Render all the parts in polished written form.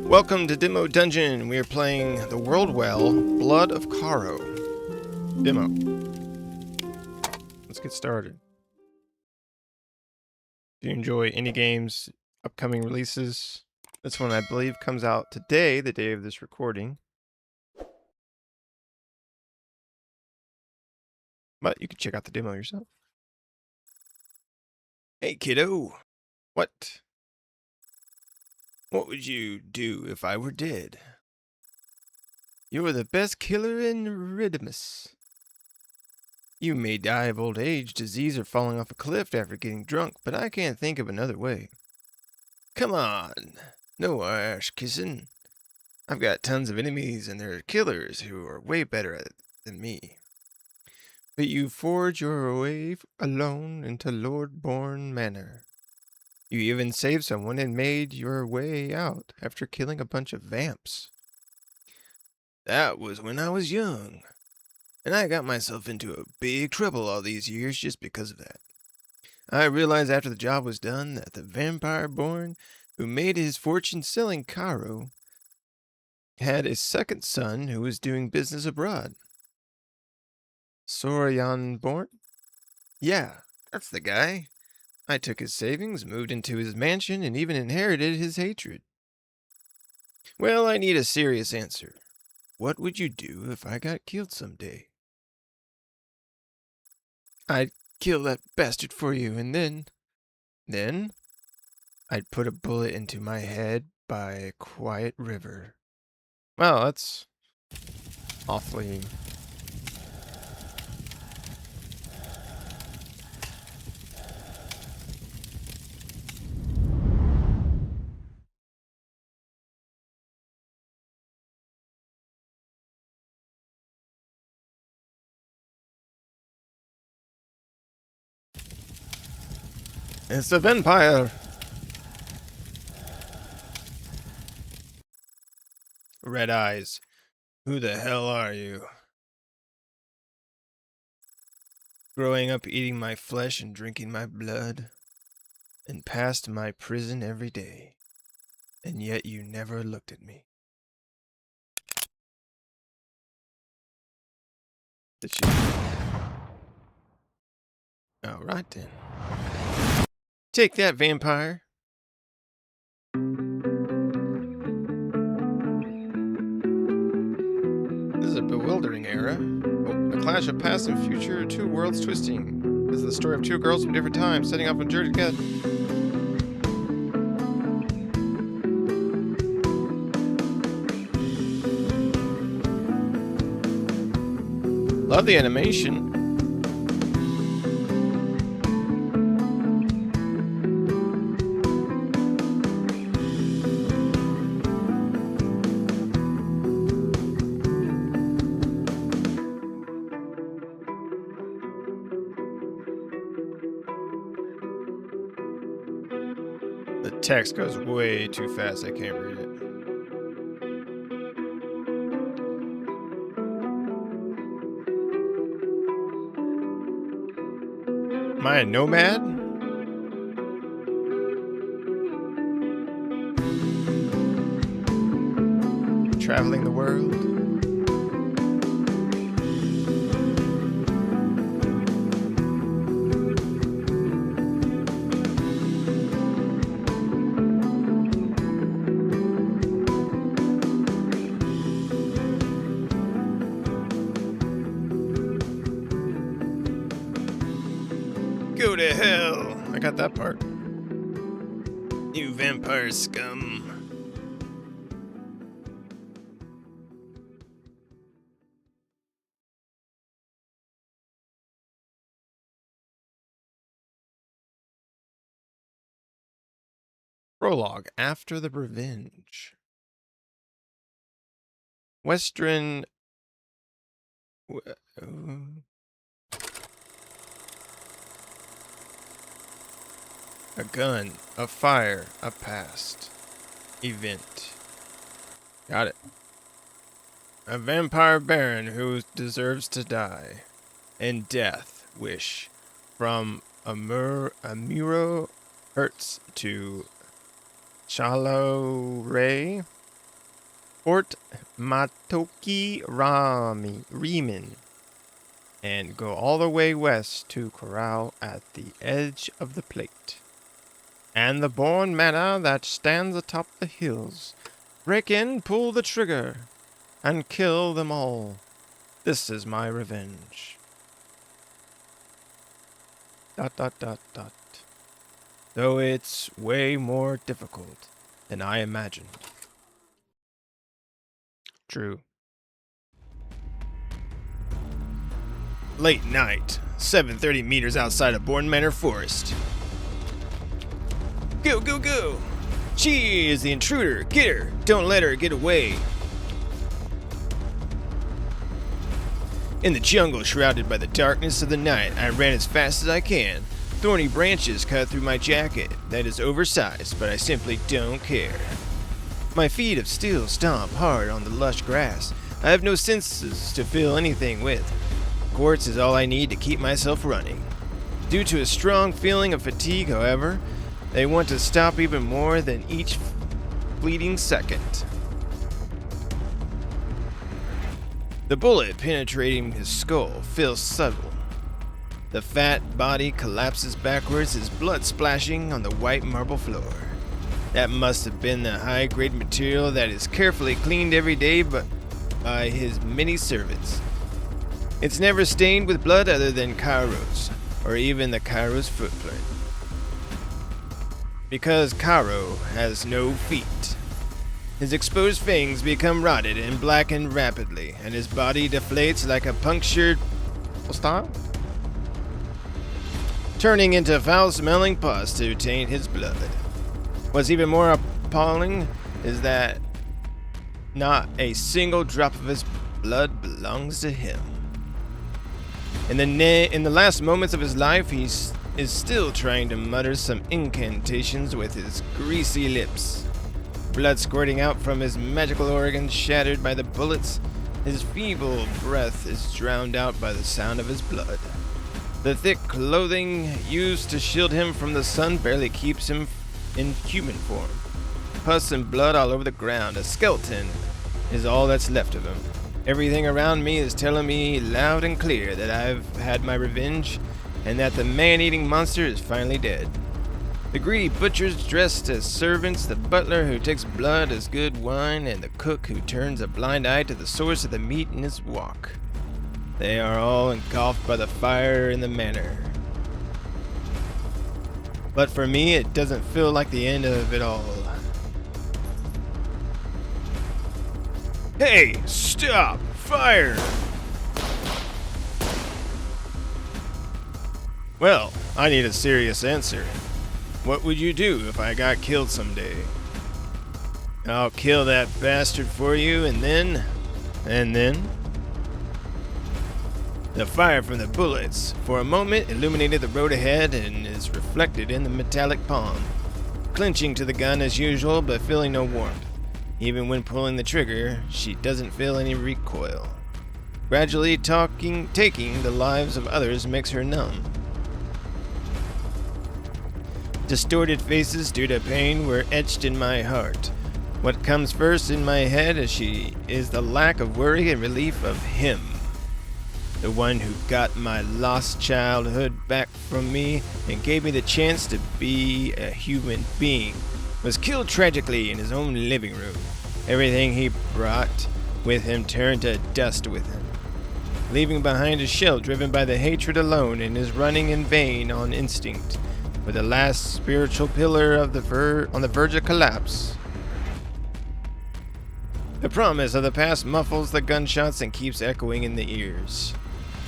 Welcome to Demo Dungeon. We are playing the World Well, Blood of Caro. Demo. Let's get started. If you enjoy indie games, upcoming releases, this one I believe comes out today, the day of this recording. But you can check out the demo yourself. Hey kiddo. What? What would you do if I were dead? You're the best killer in Ridimus. You may die of old age, disease, or falling off a cliff after getting drunk, but I can't think of another way. Come on, no ash kissing. I've got tons of enemies, and they're killers who are way better at it than me. But you forge your way alone into Lordborn Manor. You even saved someone and made your way out after killing a bunch of vamps. That was when I was young, and I got myself into a big trouble all these years just because of that. I realized after the job was done that the vampire-born who made his fortune selling Caro had a second son who was doing business abroad. Soryan-born? Yeah, that's the guy. I took his savings, moved into his mansion, and even inherited his hatred. Well, I need a serious answer. What would you do if I got killed someday? I'd kill that bastard for you, and then I'd put a bullet into my head by a quiet river. Well, that's awfully... It's a vampire! Red eyes. Who the hell are you? Growing up eating my flesh and drinking my blood, and past my prison every day, and yet you never looked at me. Did she? Alright then. Take that, vampire. This is a bewildering era. A clash of past and future, two worlds twisting. This is the story of two girls from different times, setting off on a journey together. Love the animation. The text goes way too fast, I can't read it. Am I a nomad? Traveling the world? Go to hell! I got that part. You vampire scum. Prologue, After the Revenge. Western... A gun, a fire, a past. Event. Got it. A vampire baron who deserves to die. And death wish. From Amuro Hertz to Shallow Ray. Fort Matoki Riemann, and go all the way west to corral at the edge of the plate. And the born manor that stands atop the hills. Break in, pull the trigger, and kill them all. This is my revenge. ... Though it's way more difficult than I imagined. True. Late night, 7:30 meters outside of Bourne Manor Forest. Go, go, go! She is the intruder. Get her. Don't let her get away. In the jungle shrouded by the darkness of the night, I ran as fast as I can. Thorny branches cut through my jacket that is oversized, but I simply don't care. My feet of steel stomp hard on the lush grass. I have no senses to feel anything with. Quartz is all I need to keep myself running. Due to a strong feeling of fatigue, however, they want to stop even more than each fleeting second. The bullet penetrating his skull feels subtle. The fat body collapses backwards, his blood splashing on the white marble floor. That must have been the high-grade material that is carefully cleaned every day by his many servants. It's never stained with blood other than Caro's, or even the Caro's footprint. Because Caro has no feet. His exposed fangs become rotted and blacken rapidly, and his body deflates like a punctured style, turning into foul-smelling pus to taint his blood. What's even more appalling is that not a single drop of his blood belongs to him. In the last moments of his life, he is still trying to mutter some incantations with his greasy lips. Blood squirting out from his magical organs shattered by the bullets, his feeble breath is drowned out by the sound of his blood. The thick clothing used to shield him from the sun barely keeps him in human form. Pus and blood all over the ground. A skeleton is all that's left of him. Everything around me is telling me loud and clear that I've had my revenge and that the man-eating monster is finally dead. The greedy butchers dressed as servants, the butler who takes blood as good wine, and the cook who turns a blind eye to the source of the meat in his wok. They are all engulfed by the fire in the manor. But for me, it doesn't feel like the end of it all. Hey, stop! Fire! Well, I need a serious answer. What would you do if I got killed someday? I'll kill that bastard for you, and then... The fire from the bullets, for a moment, illuminated the road ahead and is reflected in the metallic palm. Clenching to the gun as usual, but feeling no warmth. Even when pulling the trigger, she doesn't feel any recoil. Gradually taking the lives of others makes her numb. Distorted faces due to pain were etched in my heart. What comes first in my head is the lack of worry and relief of him. The one who got my lost childhood back from me and gave me the chance to be a human being, was killed tragically in his own living room. Everything he brought with him turned to dust with him, leaving behind a shell driven by the hatred alone and his running in vain on instinct, with the last spiritual pillar on the verge of collapse. The promise of the past muffles the gunshots and keeps echoing in the ears.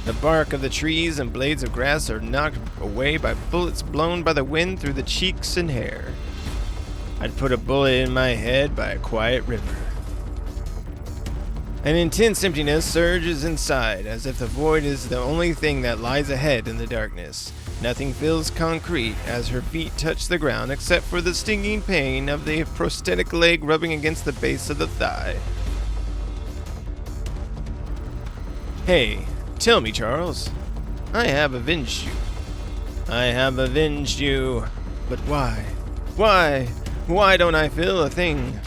The bark of the trees and blades of grass are knocked away by bullets blown by the wind through the cheeks and hair. I'd put a bullet in my head by a quiet river. An intense emptiness surges inside, as if the void is the only thing that lies ahead in the darkness. Nothing feels concrete as her feet touch the ground except for the stinging pain of the prosthetic leg rubbing against the base of the thigh. Hey, tell me, Charles. I have avenged you. I have avenged you. But why? Why? Why don't I feel a thing?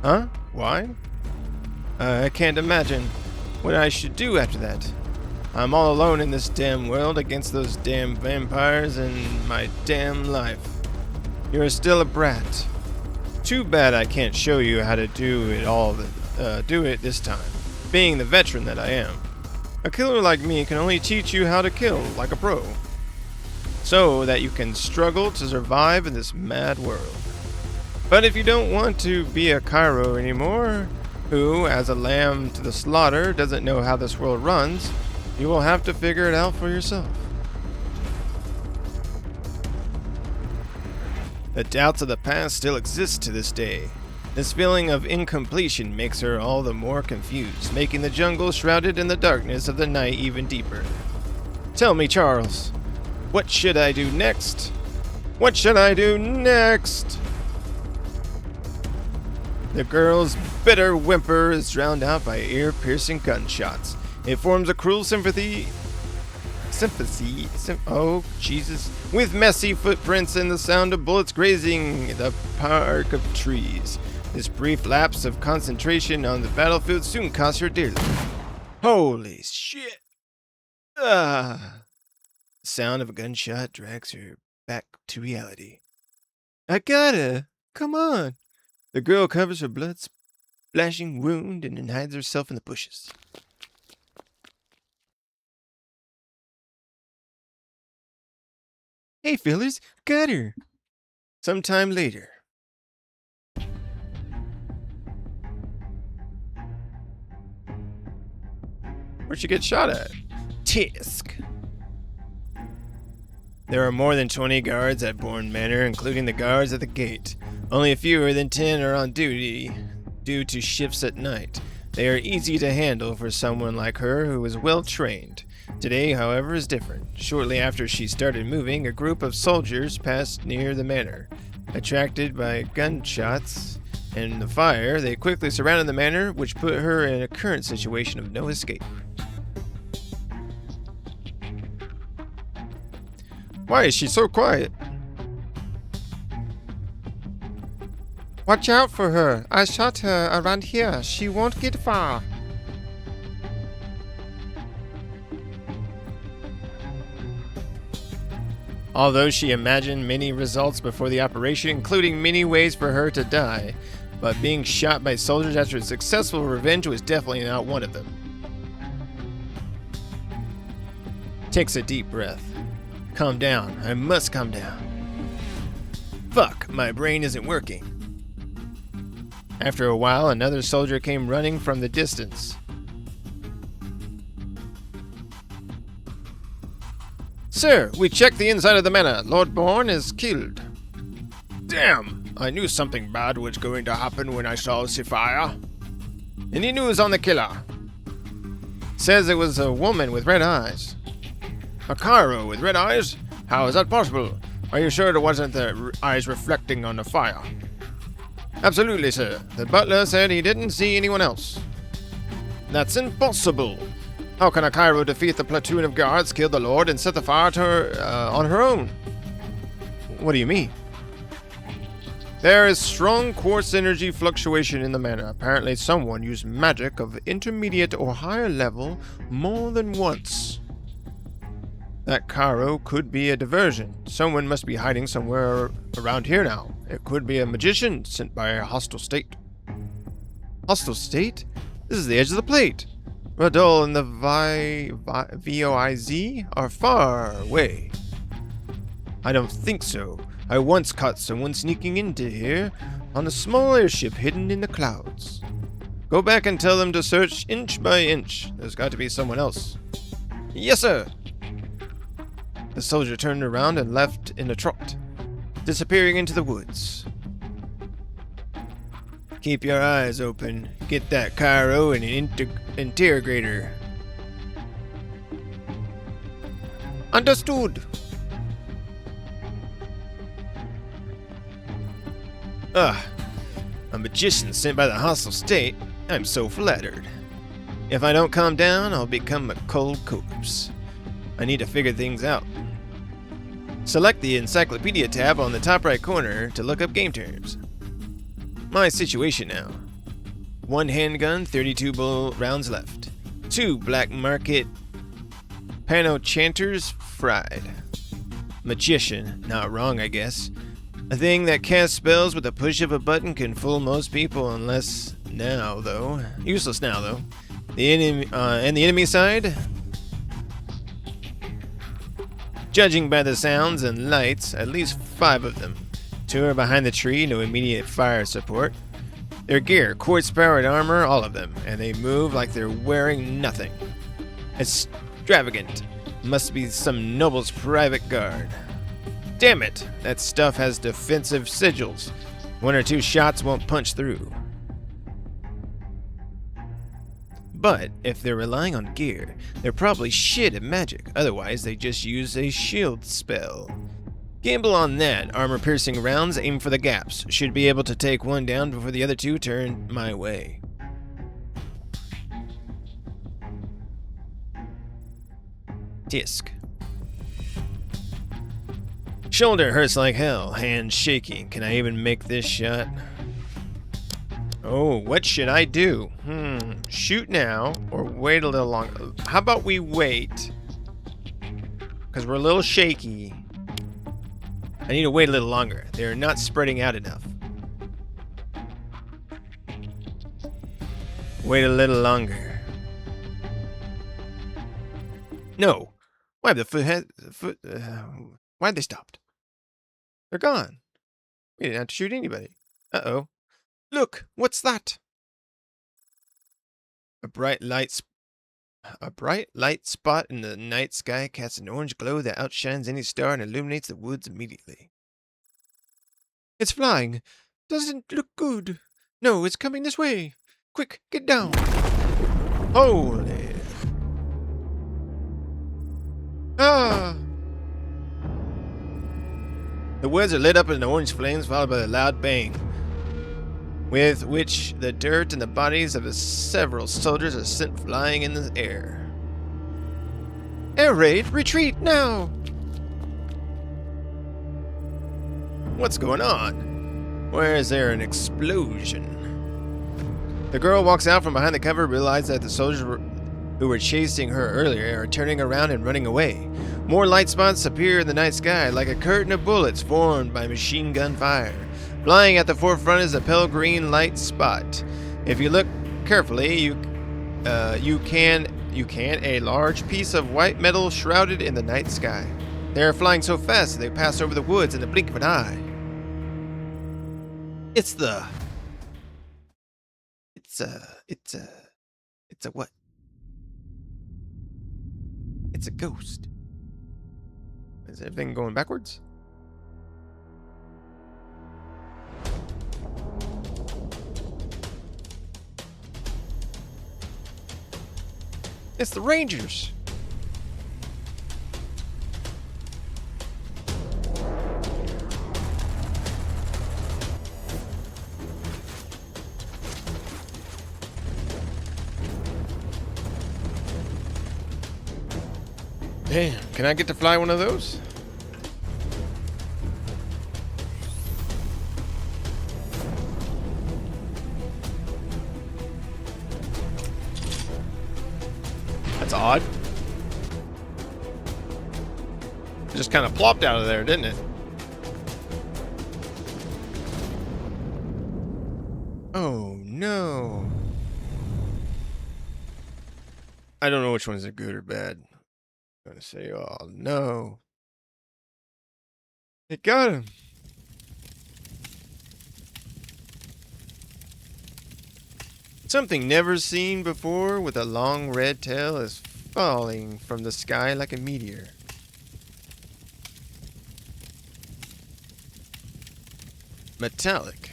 Huh? Why? I can't imagine what I should do after that. I'm all alone in this damn world against those damn vampires and my damn life. You're still a brat. Too bad I can't show you how to do it this time, being the veteran that I am. A killer like me can only teach you how to kill like a pro, so that you can struggle to survive in this mad world. But if you don't want to be a Caro anymore, who, as a lamb to the slaughter, doesn't know how this world runs, you will have to figure it out for yourself. The doubts of the past still exist to this day. This feeling of incompletion makes her all the more confused, making the jungle shrouded in the darkness of the night even deeper. Tell me, Charles, what should I do next? What should I do next? The girl's bitter whimper is drowned out by ear-piercing gunshots. It forms a cruel sympathy, oh, Jesus, with messy footprints and the sound of bullets grazing the park of trees. This brief lapse of concentration on the battlefield soon costs her dearly. Holy shit! The sound of a gunshot drags her back to reality. I gotta! Come on! The girl covers her blood-splashing wound and then hides herself in the bushes. Hey, fellas, got her! Sometime later. Where'd she get shot at? Tisk. There are more than 20 guards at Bourne Manor, including the guards at the gate. Only fewer than 10 are on duty due to shifts at night. They are easy to handle for someone like her who is well trained. Today, however, is different. Shortly after she started moving, a group of soldiers passed near the manor. Attracted by gunshots and the fire, they quickly surrounded the manor, which put her in a current situation of no escape. Why is she so quiet? Watch out for her. I shot her around here. She won't get far. Although she imagined many results before the operation, including many ways for her to die, but being shot by soldiers after a successful revenge was definitely not one of them. Takes a deep breath. Calm down. I must calm down. Fuck, my brain isn't working. After a while, another soldier came running from the distance. Sir, we checked the inside of the manor. Lord Bourne is killed. Damn! I knew something bad was going to happen when I saw the fire. Any news on the killer? Says it was a woman with red eyes. A Caro with red eyes? How is that possible? Are you sure it wasn't the eyes reflecting on the fire? Absolutely, sir. The butler said he didn't see anyone else. That's impossible. How can a Caro defeat the platoon of guards, kill the Lord, and set the fire to her on her own? What do you mean? There is strong quartz energy fluctuation in the manor. Apparently someone used magic of intermediate or higher level more than once. That Caro could be a diversion. Someone must be hiding somewhere around here now. It could be a magician sent by a hostile state. Hostile state? This is the edge of the plate. Radol and the VOIZ are far away. I don't think so. I once caught someone sneaking into here on a small airship hidden in the clouds. Go back and tell them to search inch by inch. There's got to be someone else. Yes, sir. The soldier turned around and left in a trot, disappearing into the woods. Keep your eyes open. Get that Caro and an interrogator. Understood. A magician sent by the hostile state? I'm so flattered. If I don't calm down, I'll become a cold corpse. I need to figure things out. Select the Encyclopedia tab on the top right corner to look up game terms. My situation now. 1 handgun, 32 rounds left. 2 black market Pano-chanters fried. Magician, not wrong, I guess. A thing that casts spells with a push of a button can fool most people, unless now, though. Useless now, though. The enemy and the enemy side. Judging by the sounds and lights, at least 5 of them. 2 are behind the tree, no immediate fire support. Their gear, quartz-powered armor, all of them, and they move like they're wearing nothing. Extravagant. Must be some noble's private guard. Damn it! That stuff has defensive sigils. 1 or 2 shots won't punch through. But if they're relying on gear, they're probably shit at magic. Otherwise, they just use a shield spell. Gamble on that. Armor-piercing rounds, aim for the gaps. Should be able to take 1 down before the other 2 turn my way. Tisk. Shoulder hurts like hell. Hands shaking. Can I even make this shot? Oh, what should I do? Shoot now or wait a little longer? How about we wait? Because we're a little shaky. I need to wait a little longer. They're not spreading out enough. Wait a little longer. No. Why have why'd they stopped? They're gone. We didn't have to shoot anybody. Uh-oh. Look, what's that? A bright light spot in the night sky casts an orange glow that outshines any star and illuminates the woods immediately. It's flying. Doesn't look good. No, it's coming this way. Quick, get down. Holy. Ah! The woods are lit up in orange flames, followed by a loud bang, with which the dirt and the bodies of the several soldiers are sent flying in the air. Air raid, retreat now! What's going on? Where is there an explosion? The girl walks out from behind the cover, realizes that the soldiers who were chasing her earlier are turning around and running away. More light spots appear in the night sky, like a curtain of bullets formed by machine gun fire. Flying at the forefront is a pale green light spot. If you look carefully, you can a large piece of white metal shrouded in the night sky. They are flying so fast that they pass over the woods in the blink of an eye. It's a what? It's a ghost. Is everything going backwards? It's the Rangers. Damn, can I get to fly one of those? That's odd. It just kind of plopped out of there, didn't it? Oh, no. I don't know which ones are good or bad. I'm going to say, oh, no. It got him. Something never seen before with a long red tail is falling from the sky like a meteor. Metallic.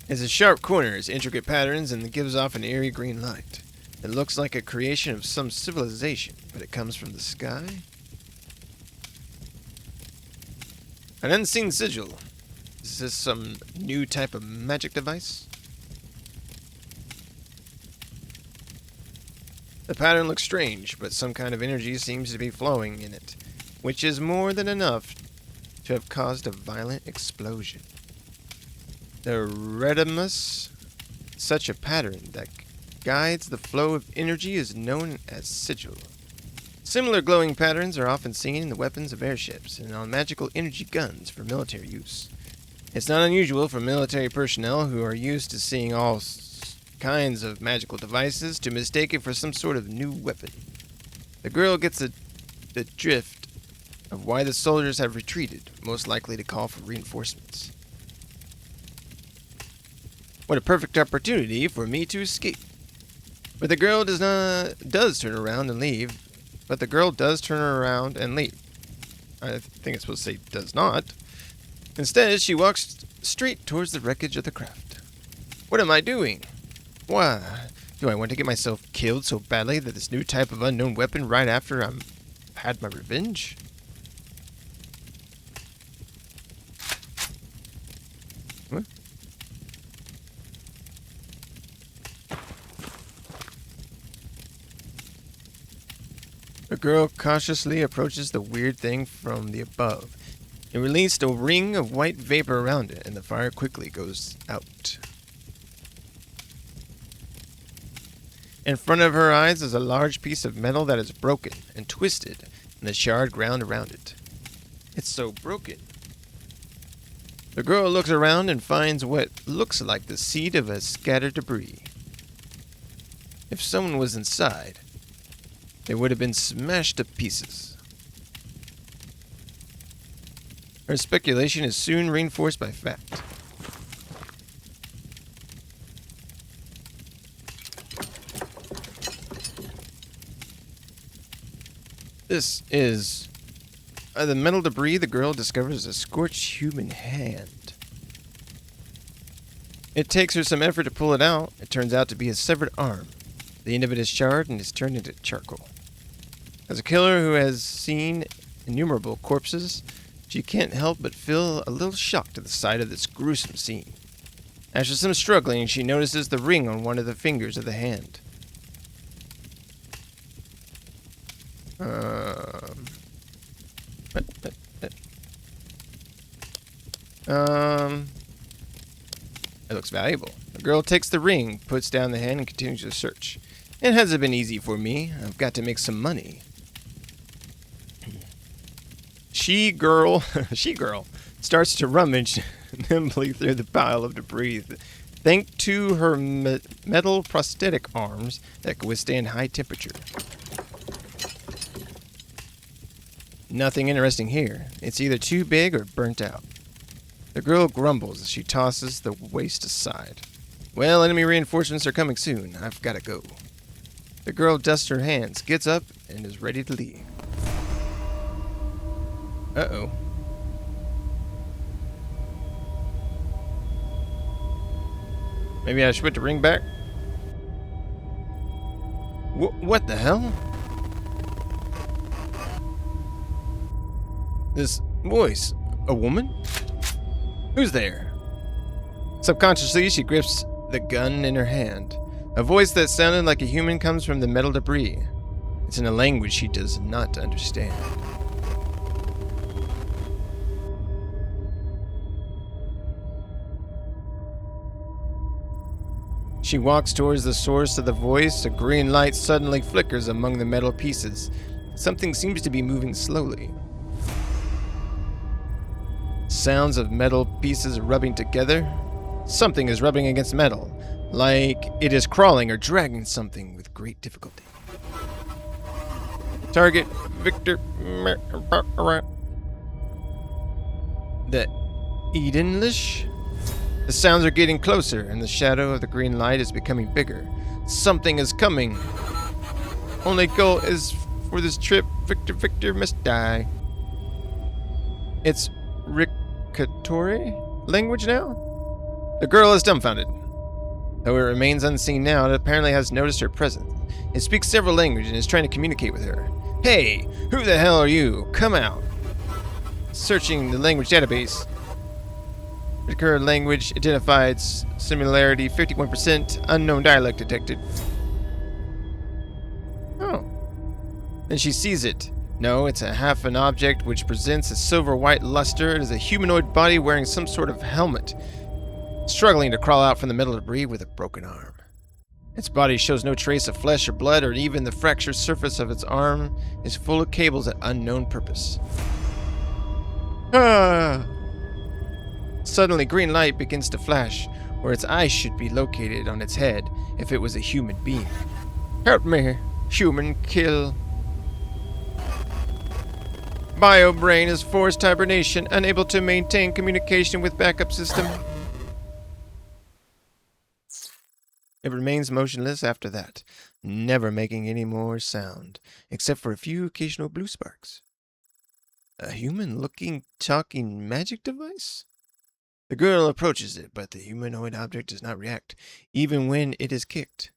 It has sharp corners, intricate patterns, and it gives off an eerie green light. It looks like a creation of some civilization, but it comes from the sky. An unseen sigil. Is this some new type of magic device? The pattern looks strange, but some kind of energy seems to be flowing in it, which is more than enough to have caused a violent explosion. The redimus, such a pattern that guides the flow of energy, is known as sigil. Similar glowing patterns are often seen in the weapons of airships and on magical energy guns for military use. It's not unusual for military personnel who are used to seeing all kinds of magical devices to mistake it for some sort of new weapon. The girl gets the drift of why the soldiers have retreated, most likely to call for reinforcements. What a perfect opportunity for me to escape. But the girl does turn around and leave. I think it's supposed to say does not. Instead, she walks straight towards the wreckage of the craft. What am I doing? Why, do I want to get myself killed so badly that this new type of unknown weapon right after I've had my revenge? What? The girl cautiously approaches the weird thing from the above. It released a ring of white vapor around it, and the fire quickly goes out. In front of her eyes is a large piece of metal that is broken and twisted, and the charred ground around it. It's so broken. The girl looks around and finds what looks like the seed of a scattered debris. If someone was inside, they would have been smashed to pieces. Her speculation is soon reinforced by fact. This is the metal debris the girl discovers a scorched human hand. It takes her some effort to pull it out. It turns out to be a severed arm. The end of it is charred and is turned into charcoal. As a killer who has seen innumerable corpses, she can't help but feel a little shocked at the sight of this gruesome scene. After some struggling, she notices the ring on one of the fingers of the hand. It looks valuable. The girl takes the ring, puts down the hand, and continues to search. It hasn't been easy for me. I've got to make some money. She-girl starts to rummage nimbly through the pile of debris, thanks to her metal prosthetic arms that can withstand high temperature. Nothing interesting here. It's either too big or burnt out. The girl grumbles as she tosses the waste aside. Well, enemy reinforcements are coming soon. I've got to go. The girl dusts her hands, gets up, and is ready to leave. Uh-oh. Maybe I should put the ring back? What the hell? This voice. A woman? Who's there? Subconsciously, she grips the gun in her hand. A voice that sounded like a human comes from the metal debris. It's in a language she does not understand. She walks towards the source of the voice. A green light suddenly flickers among the metal pieces. Something seems to be moving slowly. Sounds of metal pieces rubbing together. Something is rubbing against metal, like it is crawling or dragging something with great difficulty. Target Victor. The Edenlish? The sounds are getting closer, and the shadow of the green light is becoming bigger. Something is coming. Only goal is for this trip. Victor must die. It's Ricatore language now? The girl is dumbfounded. Though it remains unseen now, it apparently has noticed her presence. It speaks several languages and is trying to communicate with her. Hey, who the hell are you? Come out. Searching the language database. The current language identified similarity 51%, unknown dialect detected. Oh. Then she sees it. No, it's a half an object which presents a silver-white luster. It is a humanoid body wearing some sort of helmet, struggling to crawl out from the metal debris with a broken arm. Its body shows no trace of flesh or blood, or even the fractured surface of its arm is full of cables at unknown purpose. Ah! Suddenly, green light begins to flash, where its eyes should be located on its head if it was a human being. Help me, human kill. BioBrain is forced hibernation, unable to maintain communication with backup system. It remains motionless after that, never making any more sound, except for a few occasional blue sparks. A human-looking, talking magic device? The girl approaches it, but the humanoid object does not react, even when it is kicked.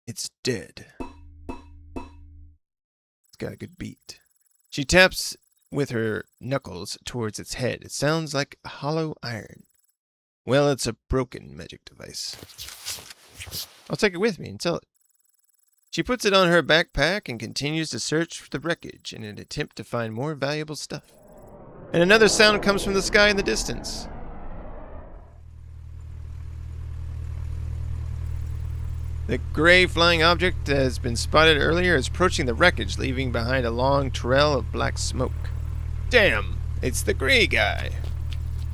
It's dead. It's got a good beat. She taps with her knuckles towards its head. It sounds like a hollow iron. Well, it's a broken magic device. I'll take it with me and sell it. She puts it on her backpack and continues to search for the wreckage in an attempt to find more valuable stuff. And another sound comes from the sky in the distance. The gray flying object that has been spotted earlier is approaching the wreckage, leaving behind a long trail of black smoke. Damn, it's the gray guy.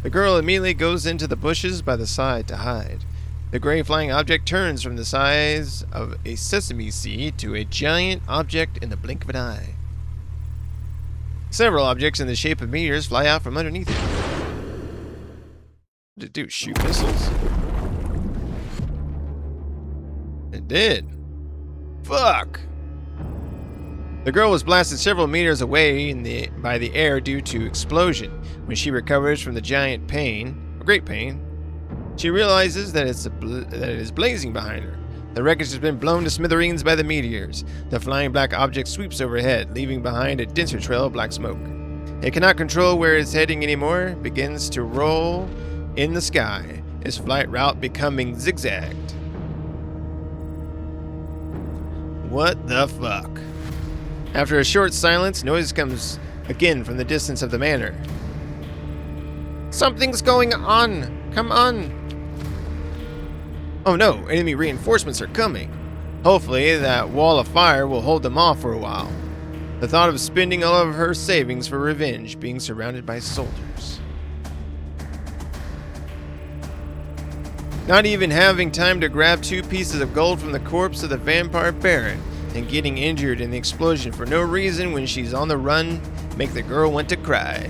The girl immediately goes into the bushes by the side to hide. The gray flying object turns from the size of a sesame seed to a giant object in the blink of an eye. Several objects in the shape of meteors fly out from underneath it. What did it do? Shoot missiles? It did. Fuck! The girl was blasted several meters away by the air due to explosion. When she recovers from the giant pain, a great pain, she realizes that it is blazing behind her. The wreckage has been blown to smithereens by the meteors. The flying black object sweeps overhead, leaving behind a denser trail of black smoke. It cannot control where it's heading anymore, begins to roll in the sky, its flight route becoming zigzagged. What the fuck? After a short silence, noise comes again from the distance of the manor. Something's going on! Come on! Oh no, enemy reinforcements are coming. Hopefully that wall of fire will hold them off for a while. The thought of spending all of her savings for revenge, being surrounded by soldiers. Not even having time to grab 2 pieces of gold from the corpse of the vampire baron, and getting injured in the explosion for no reason when she's on the run, make the girl want to cry.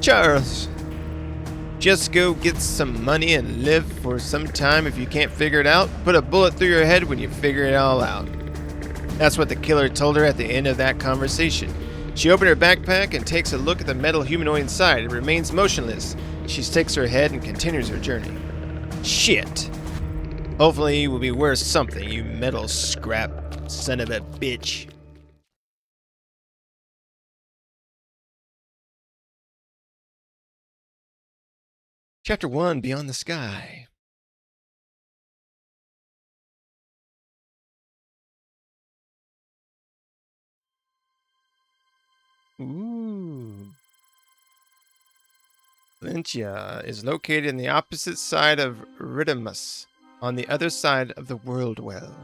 Charles, just go get some money and live for some time if you can't figure it out. Put a bullet through your head when you figure it all out. That's what the killer told her at the end of that conversation. She opened her backpack and takes a look at the metal humanoid inside. It remains motionless. She sticks her head and continues her journey. Shit. Hopefully you will be worth something, you metal scrap son of a bitch. Chapter 1, Beyond the Sky. Ooh. Valentia is located in the opposite side of Ridimus, on the other side of the world well.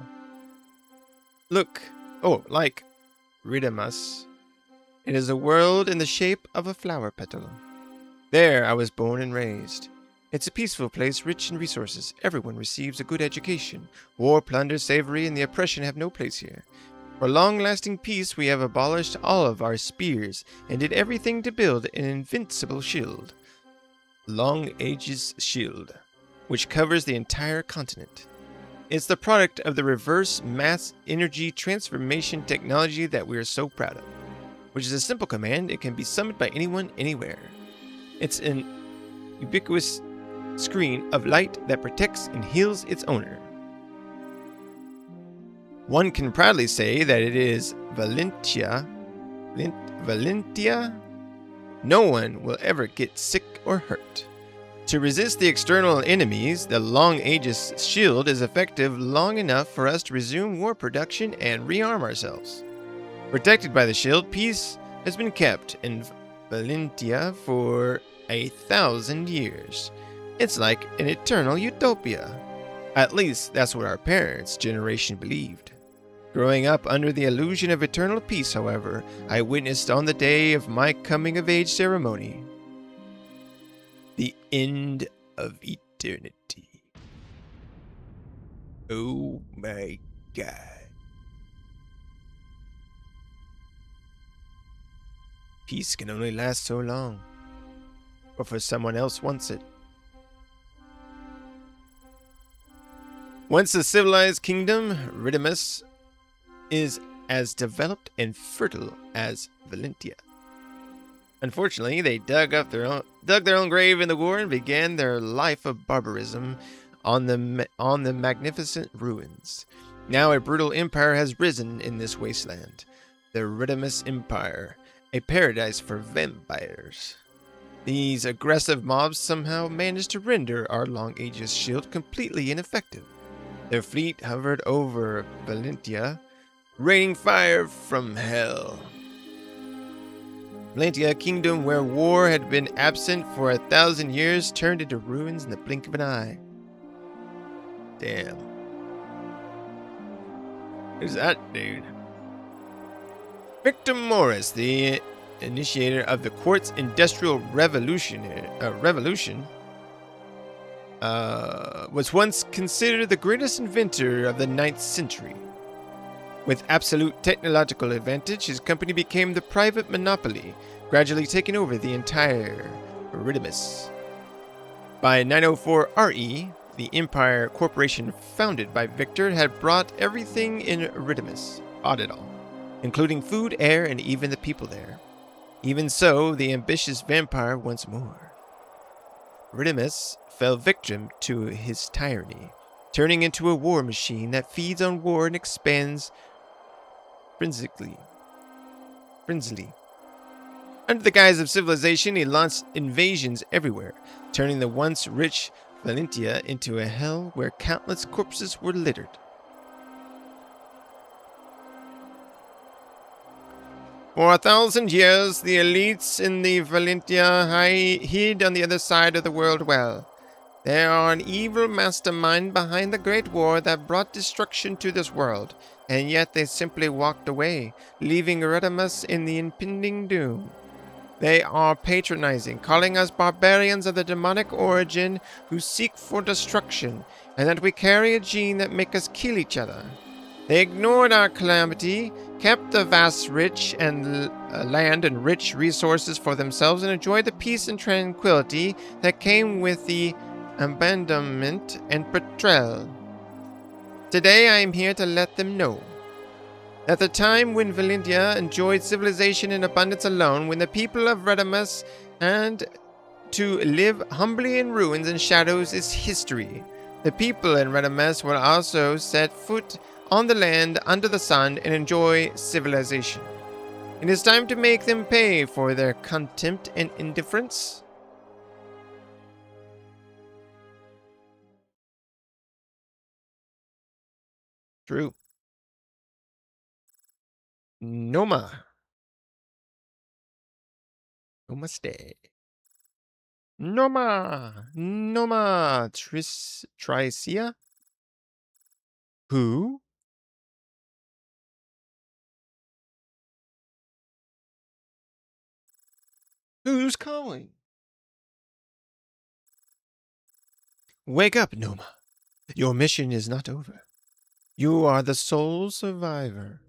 Look, like Ridimus. It is a world in the shape of a flower petal. There I was born and raised. It's a peaceful place, rich in resources. Everyone receives a good education. War, plunder, slavery, and the oppression have no place here. For long-lasting peace, we have abolished all of our spears and did everything to build an invincible shield. Long Ages Shield, which covers the entire continent. It's the product of the reverse mass energy transformation technology that we are so proud of, which is a simple command. It can be summoned by anyone, anywhere. It's an ubiquitous screen of light that protects and heals its owner. One can proudly say that it is Valentia. No one will ever get sick or hurt. To resist the external enemies, the Long Ages shield is effective long enough for us to resume war production and rearm ourselves. Protected by the shield, peace has been kept in Valentia for 1,000 years. It's like an eternal utopia. At least that's what our parents' generation believed. Growing up under the illusion of eternal peace, however, I witnessed on the day of my coming of age ceremony the end of eternity. Oh my God. Peace can only last so long, before someone else wants it. Once a civilized kingdom, Ridimus is as developed and fertile as Valentia. Unfortunately, they dug their own grave in the war and began their life of barbarism on the magnificent ruins. Now a brutal empire has risen in this wasteland, the Ridimus Empire, a paradise for vampires. These aggressive mobs somehow managed to render our Long Ages shield completely ineffective. Their fleet hovered over Valentia, raining fire from hell. Valentia, a kingdom where war had been absent for 1,000 years, turned into ruins in the blink of an eye. Damn. Who's that dude? Victor Morris, the initiator of the Quartz Industrial Revolution, was once considered the greatest inventor of the 9th century. With absolute technological advantage, his company became the private monopoly, gradually taking over the entire Ridimus. By 904 RE, the Empire Corporation founded by Victor had brought everything in Ridimus, bought it all, including food, air, and even the people there. Even so, the ambitious vampire once more. Ridimus fell victim to his tyranny, turning into a war machine that feeds on war and expands frenziedly. Under the guise of civilization, he launched invasions everywhere, turning the once rich Valentia into a hell where countless corpses were littered. For 1,000 years, the elites in the Valentia hid on the other side of the world well. They are an evil mastermind behind the Great War that brought destruction to this world, and yet they simply walked away, leaving Ridimus in the impending doom. They are patronizing, calling us barbarians of the demonic origin who seek for destruction, and that we carry a gene that makes us kill each other. They ignored our calamity, kept the vast rich and land and rich resources for themselves, and enjoyed the peace and tranquility that came with the abandonment and betrayal. Today I am here to let them know that the time when Valentia enjoyed civilization in abundance alone, when the people of Ridimus and to live humbly in ruins and shadows, is history. The people in Ridimus will also set foot on the land under the sun and enjoy civilization. It is time to make them pay for their contempt and indifference. True. Noma. Namaste. Noma Tricia? Who? Who's calling? Wake up, Noma. Your mission is not over. You are the sole survivor.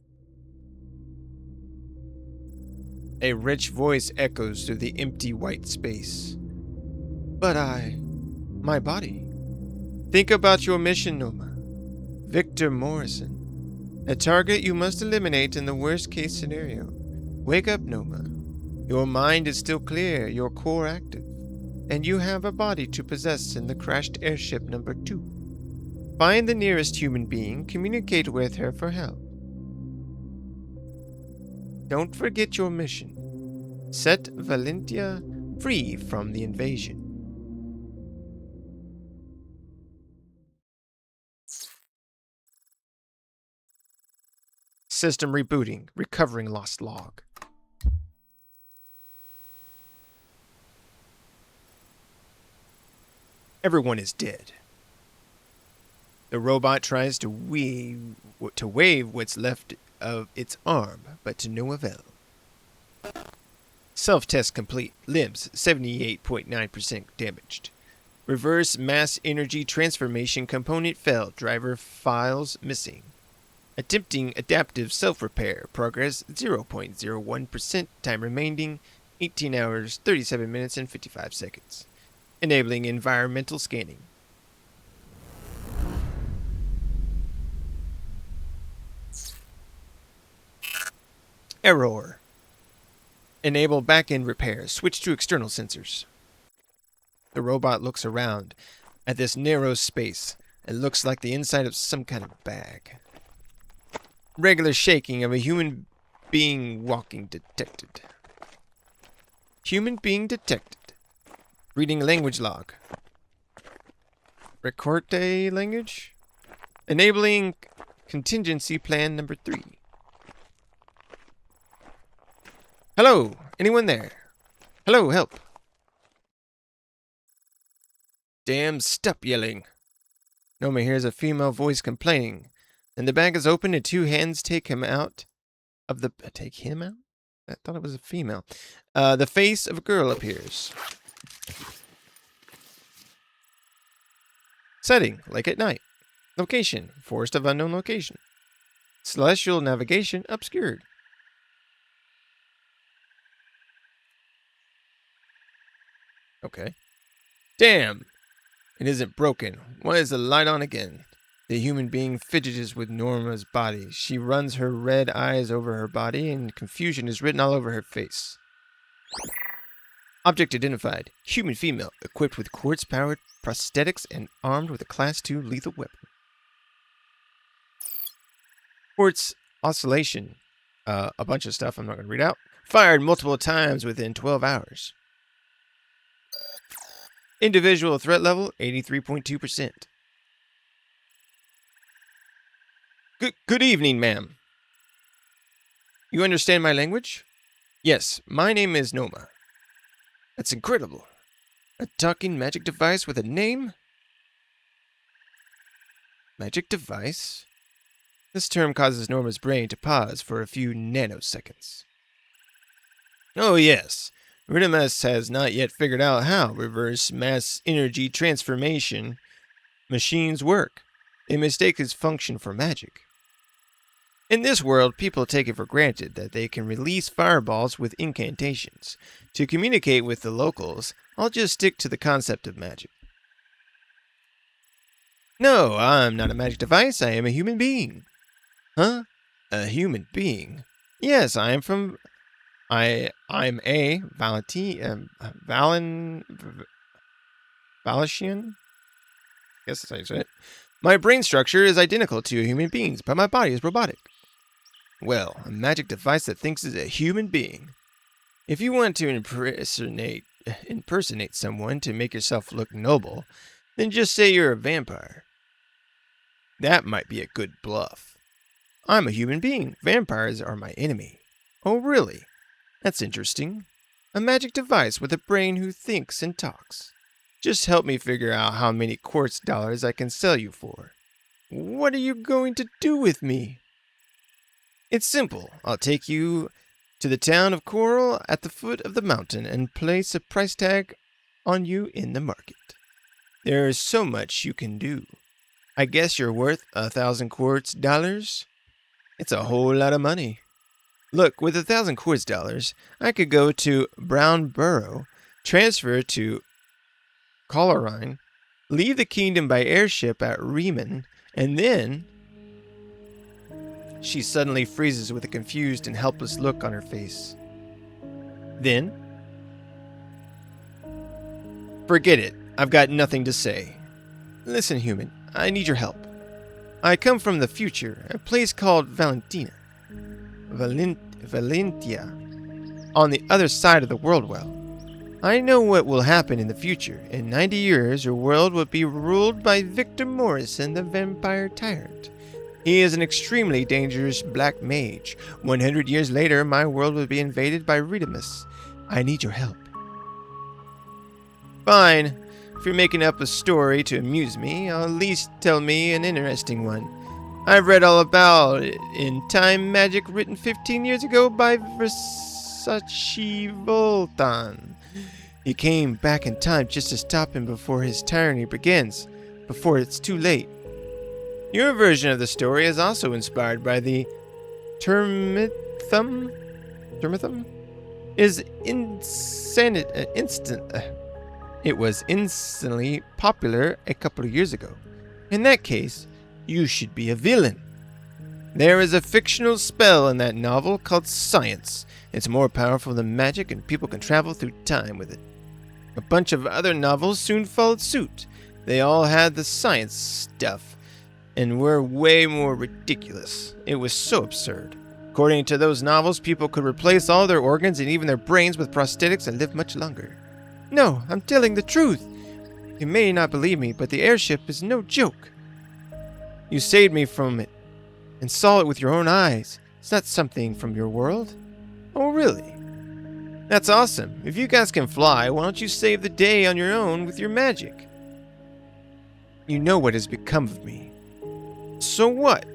A rich voice echoes through the empty white space. But my body. Think about your mission, Noma. Victor Morrison. A target you must eliminate in the worst case scenario. Wake up, Noma. Your mind is still clear, your core active, and you have a body to possess in the crashed airship number 2. Find the nearest human being, communicate with her for help. Don't forget your mission. Set Valentia free from the invasion. System rebooting, recovering lost log. Everyone is dead. The robot tries to wave what's left of its arm, but to no avail. Self-test complete. Limbs 78.9% damaged. Reverse mass energy transformation component failed. Driver files missing. Attempting adaptive self-repair. Progress 0.01%. Time remaining 18 hours, 37 minutes, and 55 seconds. Enabling environmental scanning. Error. Enable back-end repair. Switch to external sensors. The robot looks around at this narrow space. It looks like the inside of some kind of bag. Regular shaking of a human being walking detected. Human being detected. Reading language log. Recorte language? Enabling contingency plan number 3. Hello, anyone there? Hello, help. Damn, stop yelling. Noma hears a female voice complaining. Then the bag is opened and 2 hands take him out of the... Take him out? I thought it was a female. The face of a girl appears. Setting, lake at night. Location, forest of unknown location. Celestial navigation, obscured. Okay. Damn! It isn't broken. Why is the light on again? The human being fidgets with Norma's body. She runs her red eyes over her body, and confusion is written all over her face. Object identified. Human female, equipped with quartz-powered prosthetics and armed with a Class 2 lethal weapon. Quartz oscillation. A bunch of stuff I'm not going to read out. Fired multiple times within 12 hours. Individual threat level, 83.2%. Good evening, ma'am. You understand my language? Yes, my name is Noma. That's incredible. A talking magic device with a name? Magic device? This term causes Norma's brain to pause for a few nanoseconds. Oh yes, Ridimus has not yet figured out how reverse mass energy transformation machines work. They mistake its function for magic. In this world, people take it for granted that they can release fireballs with incantations. To communicate with the locals, I'll just stick to the concept of magic. No, I'm not a magic device. I am a human being. Huh? A human being? Yes, I'm a Valentian. I guess that's how you say it. My brain structure is identical to a human being's, but my body is robotic. Well, a magic device that thinks is a human being. If you want to impersonate someone to make yourself look noble, then just say you're a vampire. That might be a good bluff. I'm a human being. Vampires are my enemy. Oh, really? That's interesting. A magic device with a brain who thinks and talks. Just help me figure out how many quartz dollars I can sell you for. What are you going to do with me? It's simple. I'll take you to the town of Coral at the foot of the mountain and place a price tag on you in the market. There's so much you can do. I guess you're worth 1,000 quartz dollars? It's a whole lot of money. Look, with 1,000 quartz dollars, I could go to Brown Burrow, transfer to Colorine, leave the kingdom by airship at Riemann, and then... She suddenly freezes with a confused and helpless look on her face. Then? Forget it. I've got nothing to say. Listen, human, I need your help. I come from the future, a place called Valentia, on the other side of the world well. I know what will happen in the future. In 90 years, your world will be ruled by Victor Morrison, the vampire tyrant. He is an extremely dangerous black mage. 100 years later, my world will be invaded by Ridimus. I need your help. Fine. If you're making up a story to amuse me, at least tell me an interesting one. I've read all about it in Time Magic written 15 years ago by Versace Voltan. He came back in time just to stop him before his tyranny begins, before it's too late. Your version of the story is also inspired by the Termithum? Is It was instantly popular a couple of years ago. In that case, you should be a villain. There is a fictional spell in that novel called science. It's more powerful than magic, and people can travel through time with it. A bunch of other novels soon followed suit. They all had the science stuff, and were way more ridiculous. It was so absurd. According to those novels, people could replace all their organs and even their brains with prosthetics and live much longer. No, I'm telling the truth. You may not believe me, but the airship is no joke. You saved me from it, and saw it with your own eyes. It's not something from your world. Oh, really? That's awesome. If you guys can fly, why don't you save the day on your own with your magic? You know what has become of me. So what?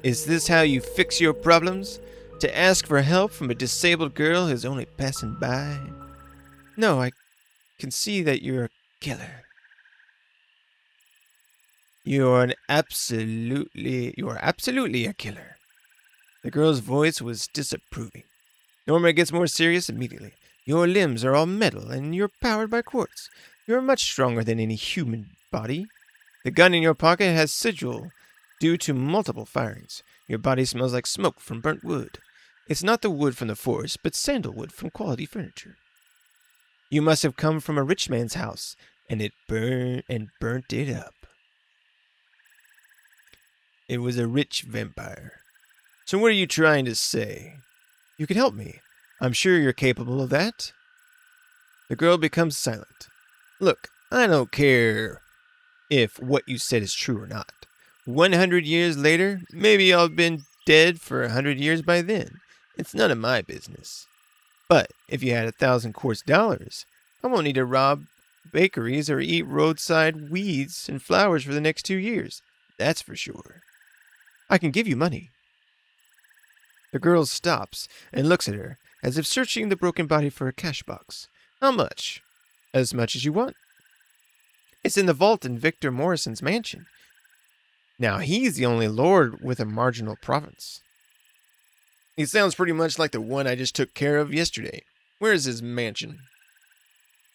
Is this how you fix your problems? To ask for help from a disabled girl who's only passing by? No, I can see that you're a killer. You are absolutely a killer. The girl's voice was disapproving. Norma gets more serious immediately. Your limbs are all metal, and you're powered by quartz. You're much stronger than any human body. The gun in your pocket has sigil due to multiple firings. Your body smells like smoke from burnt wood. It's not the wood from the forest, but sandalwood from quality furniture. You must have come from a rich man's house, and it burnt it up. It was a rich vampire. So what are you trying to say? You can help me. I'm sure you're capable of that. The girl becomes silent. Look, I don't care if what you said is true or not. 100 years later, maybe I'll have been dead for 100 years by then. It's none of my business. But if you had 1,000 quartz dollars, I won't need to rob bakeries or eat roadside weeds and flowers for the next 2 years. That's for sure. I can give you money. The girl stops and looks at her, as if searching the broken body for a cash box. How much? As much as you want. It's in the vault in Victor Morrison's mansion. Now he's the only lord with a marginal province. He sounds pretty much like the one I just took care of yesterday. Where is his mansion?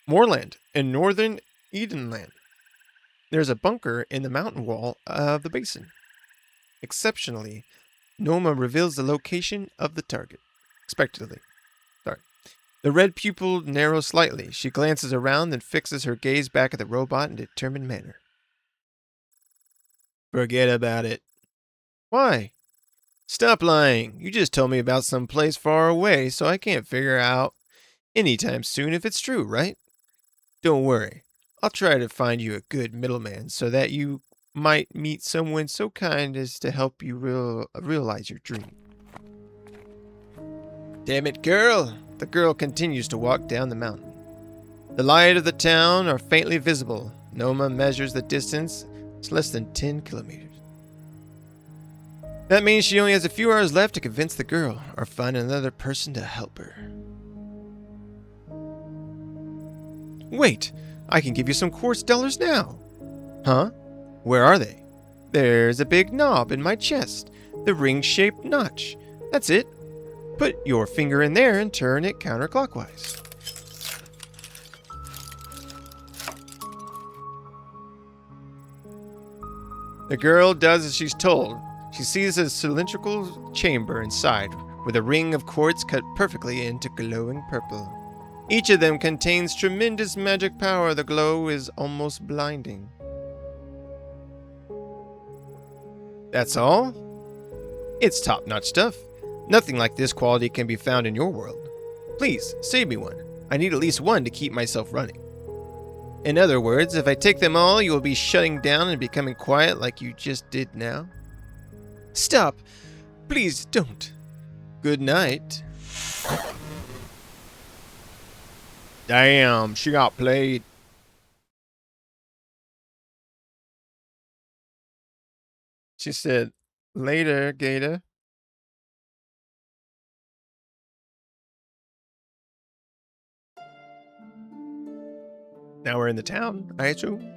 Moorland, in northern Edenland. There's a bunker in the mountain wall of the basin. Exceptionally, Noma reveals the location of the target. Expectedly. The red pupil narrows slightly. She glances around and fixes her gaze back at the robot in a determined manner. Forget about it. Why? Stop lying. You just told me about some place far away, so I can't figure out anytime soon if it's true, right? Don't worry. I'll try to find you a good middleman so that you might meet someone so kind as to help you realize your dream. Damn it, girl! The girl continues to walk down the mountain. The light of the town are faintly visible. Noma measures the distance. It's less than 10 kilometers. That means she only has a few hours left to convince the girl, or find another person to help her. Wait! I can give you some quartz dollars now! Huh? Where are they? There's a big knob in my chest. The ring-shaped notch. That's it. Put your finger in there and turn it counterclockwise. The girl does as she's told. She sees a cylindrical chamber inside, with a ring of quartz cut perfectly into glowing purple. Each of them contains tremendous magic power. The glow is almost blinding. That's all? It's top-notch stuff. Nothing like this quality can be found in your world. Please, save me one. I need at least one to keep myself running. In other words, if I take them all, you will be shutting down and becoming quiet like you just did now. Stop! Please don't. Good night. Damn, she got played. She said, later, Gator. Now we're in the town, I assume.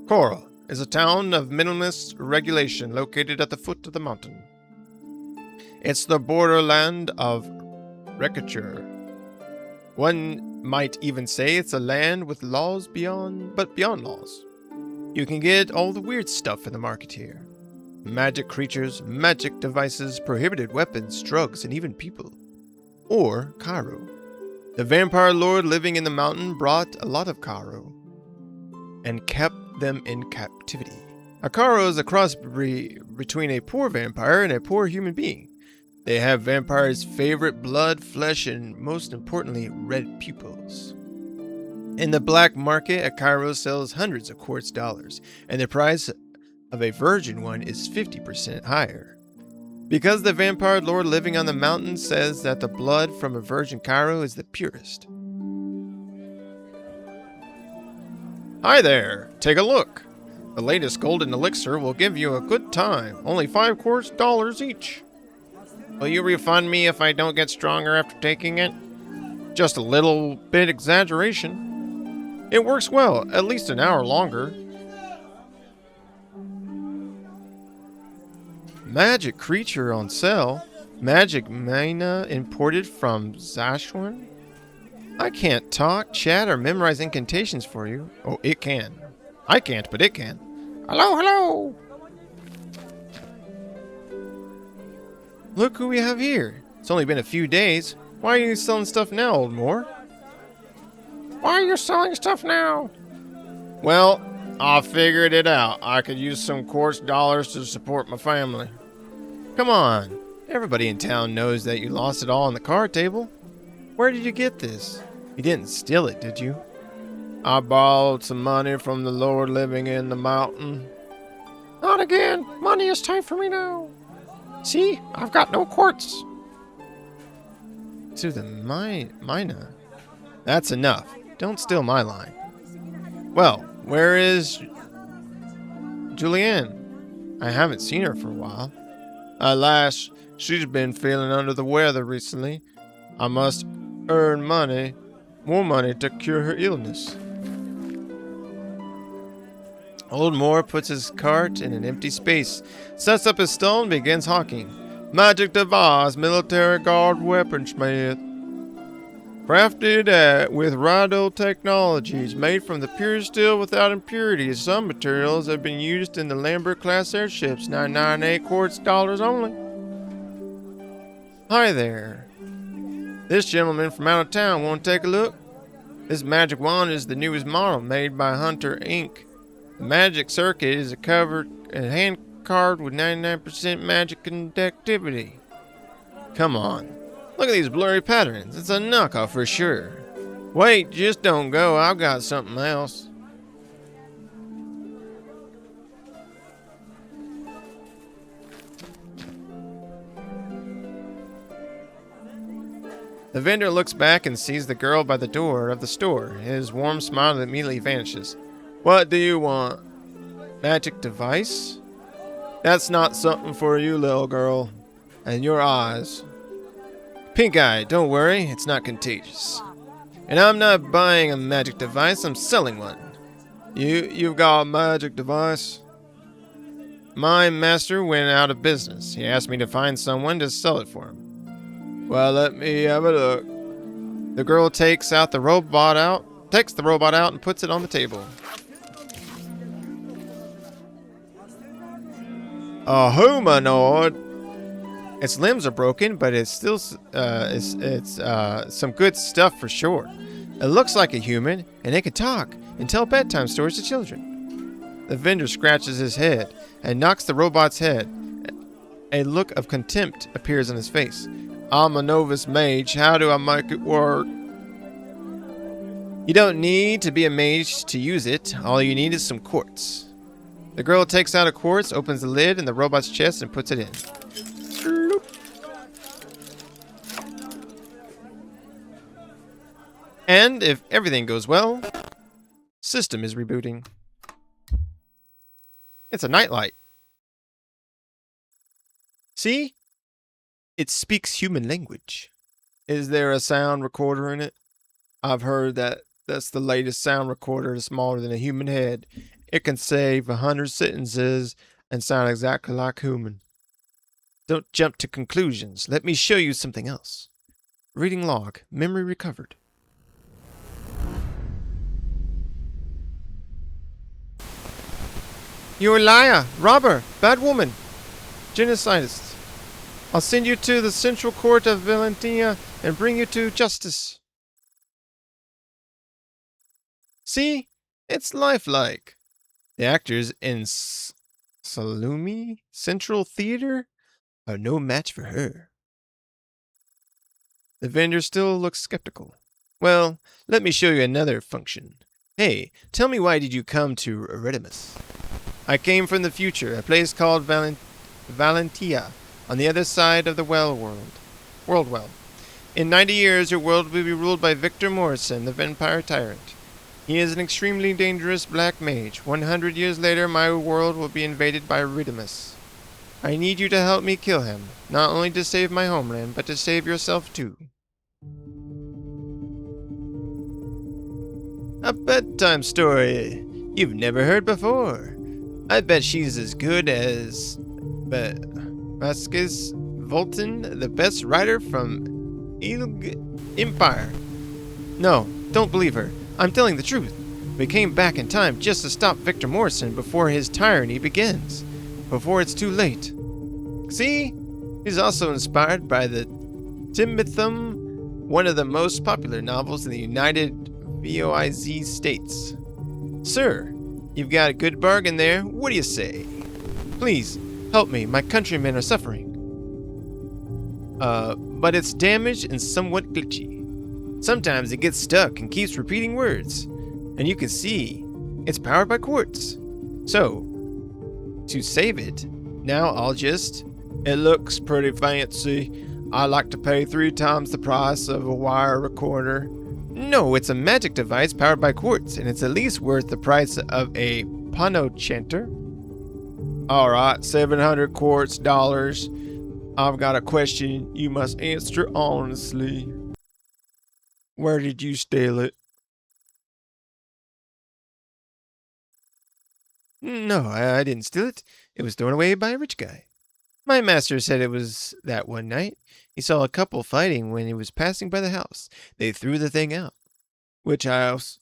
Caro is a town of minimalist regulation located at the foot of the mountain. It's the borderland of Wreckage. One might even say it's a land with laws beyond laws. You can get all the weird stuff in the market here. Magic creatures, magic devices, prohibited weapons, drugs, and even people. Or Caro. The vampire lord living in the mountain brought a lot of Caro and kept them in captivity. A Caro is a cross between a poor vampire and a poor human being. They have vampires' favorite blood, flesh, and most importantly, red pupils. In the black market, a Caro sells hundreds of quartz dollars, and the price of a virgin one is 50% higher. Because the vampire lord living on the mountain says that the blood from a virgin Caro is the purest. Hi there, take a look. The latest golden elixir will give you a good time, only 5 quartz dollars each. Will you refund me if I don't get stronger after taking it? Just a little bit exaggeration. It works well, at least an hour longer. Magic creature on sale. Magic mana imported from Zashorn? I can't talk, chat, or memorize incantations for you. Oh, it can. I can't, but it can. Hello, hello! Look who we have here. It's only been a few days. Why are you selling stuff now, old Moore? Why are you selling stuff now? Well, I figured it out. I could use some quartz dollars to support my family. Come on. Everybody in town knows that you lost it all on the card table. Where did you get this? You didn't steal it, did you? I borrowed some money from the lord living in the mountain. Not again. Money is tight for me now. See, I've got no quartz. To the mina. That's enough. Don't steal my line. Well, where is Julianne? I haven't seen her for a while. Alas, she's been feeling under the weather recently. I must earn more money to cure her illness. Old Moore puts his cart in an empty space, sets up his stone, and begins hawking. Magic device, military guard weaponsmith. Crafted with Rado technologies, made from the pure steel without impurities. Some materials have been used in the Lambert-class airships, 998 quartz dollars only. Hi there. This gentleman from out of town want to take a look? This magic wand is the newest model, made by Hunter Inc. The magic circuit is a hand carved with 99% magic conductivity. Come on. Look at these blurry patterns. It's a knockoff for sure. Wait, just don't go. I've got something else. The vendor looks back and sees the girl by the door of the store. His warm smile immediately vanishes. What do you want? Magic device? That's not something for you, little girl. And your eyes. Pink eye, don't worry, it's not contagious. And I'm not buying a magic device, I'm selling one. You've got a magic device? My master went out of business. He asked me to find someone to sell it for him. Well, let me have a look. The girl takes the robot out and puts it on the table. A humanoid. Its limbs are broken, but it's still it's some good stuff for sure. It looks like a human, and it can talk and tell bedtime stories to children. The vendor scratches his head and knocks the robot's head. A look of contempt appears on his face. I'm a novice mage. How do I make it work? You don't need to be a mage to use it. All you need is some quartz. The girl takes out a quartz, opens the lid in the robot's chest, and puts it in. And if everything goes well, system is rebooting. It's a nightlight. See? It speaks human language. Is there a sound recorder in it? I've heard that that's the latest sound recorder is smaller than a human head. It can save 100 sentences and sound exactly like human. Don't jump to conclusions. Let me show you something else. Reading log. Memory recovered. You're a liar, robber, bad woman, genocidist. I'll send you to the Central Court of Valentia and bring you to justice. See? It's lifelike. The actors in Salumi Central Theater are no match for her. The vendor still looks skeptical. Well, let me show you another function. Hey, tell me, why did you come to Redimus? I came from the future, a place called Valentia, on the other side of the world. In 90 years, your world will be ruled by Victor Morrison, the vampire tyrant. He is an extremely dangerous black mage. 100 years later, my world will be invaded by Redimus. I need you to help me kill him, not only to save my homeland, but to save yourself too. A bedtime story you've never heard before. I bet she's as good as Vasquez Volton, the best writer from Ilg Empire. No, don't believe her. I'm telling the truth. We came back in time just to stop Victor Morrison before his tyranny begins. Before it's too late. See? He's also inspired by the Timithum, one of the most popular novels in the United VOIZ states. Sir, you've got a good bargain there. What do you say? Please, help me. My countrymen are suffering. But it's damaged and somewhat glitchy. Sometimes it gets stuck and keeps repeating words. And you can see it's powered by quartz. So, to save it, now I'll just... It looks pretty fancy. I like to pay 3 times the price of a wire recorder. No, it's a magic device powered by quartz, and it's at least worth the price of a Ponochanter. Alright, 700 quartz dollars. I've got a question you must answer honestly. Where did you steal it? No, I didn't steal it. It was thrown away by a rich guy. My master said it was that one night. He saw a couple fighting when he was passing by the house. They threw the thing out. Which house?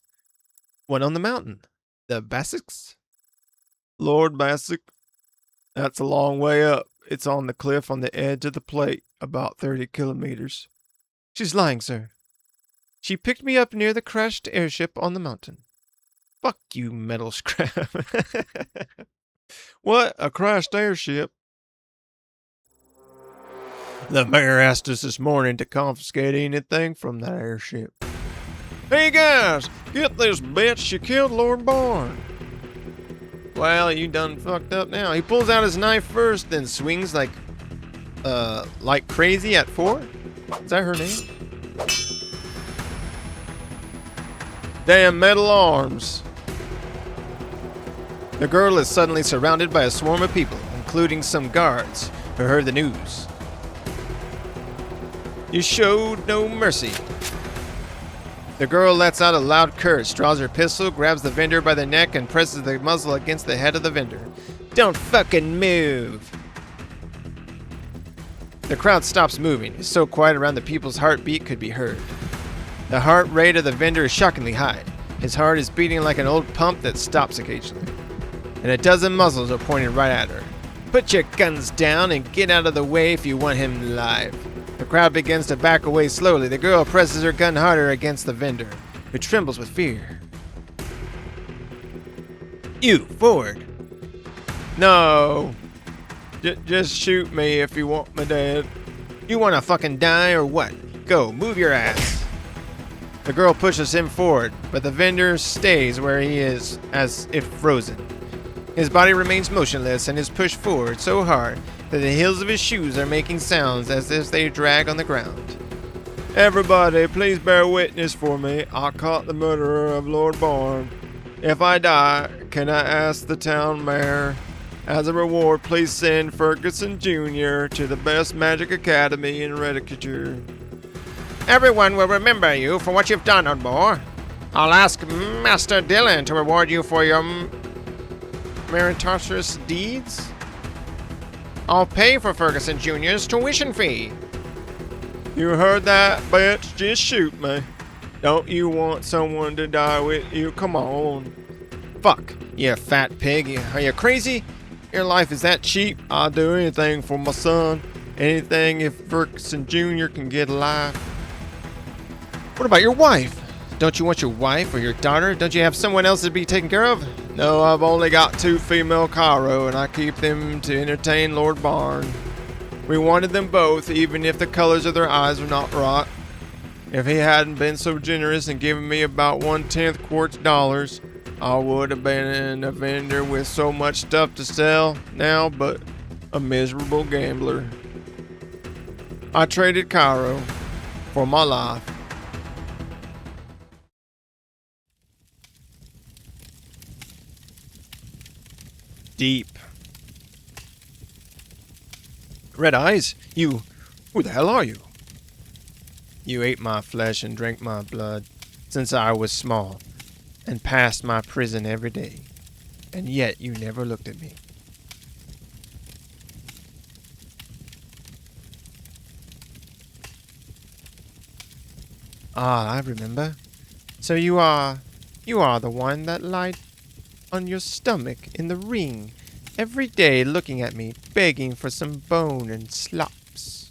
One on the mountain. The Bassicks? Lord Bassick? That's a long way up. It's on the cliff on the edge of the plate, about 30 kilometers. She's lying, sir. She picked me up near the crashed airship on the mountain. Fuck you, metal scrap. What? A crashed airship? The mayor asked us this morning to confiscate anything from that airship. Hey guys, get this bitch, she killed Lord Barn. Well, you done fucked up now. He pulls out his knife first, then swings like crazy at 4? Is that her name? Damn metal arms. The girl is suddenly surrounded by a swarm of people, including some guards who heard the news. You showed no mercy. The girl lets out a loud curse, draws her pistol, grabs the vendor by the neck, and presses the muzzle against the head of the vendor. Don't fucking move! The crowd stops moving. It's so quiet around the people's heartbeat could be heard. The heart rate of the vendor is shockingly high. His heart is beating like an old pump that stops occasionally. And a dozen muzzles are pointed right at her. Put your guns down and get out of the way if you want him alive. The crowd begins to back away slowly. The girl presses her gun harder against the vendor, who trembles with fear. You, forward. No. Just shoot me if you want me dead. You want to fucking die or what? Go, move your ass. The girl pushes him forward, but the vendor stays where he is, as if frozen. His body remains motionless and is pushed forward so hard that the heels of his shoes are making sounds as if they drag on the ground. Everybody, please bear witness for me. I caught the murderer of Lord Barn. If I die, can I ask the town mayor As a reward, please send Ferguson Jr. to the best magic academy in Redicature. Everyone will remember you for what you've done, Odmore. I'll ask Master Dillon to reward you for your meritorious deeds. I'll pay for Ferguson Jr.'s tuition fee. You heard that, bitch? Just shoot me. Don't you want someone to die with you? Come on. Fuck, you fat pig. Are you crazy? Your life is that cheap? I'll do anything for my son. Anything if Ferguson Jr. can get alive. What about your wife? Don't you want your wife or your daughter? Don't you have someone else to be taken care of? No, I've only got 2 female Caro, and I keep them to entertain Lord Barn. We wanted them both, even if the colors of their eyes were not right. If he hadn't been so generous and given me about 1/10 quartz dollars, I would have been a vendor with so much stuff to sell now, but a miserable gambler. I traded Caro for my life. Deep. Red Eyes? You... Who the hell are you? You ate my flesh and drank my blood since I was small, and passed my prison every day, and yet you never looked at me. Ah, I remember. So you are the one that lied on your stomach in the ring every day, looking at me, begging for some bone and slops.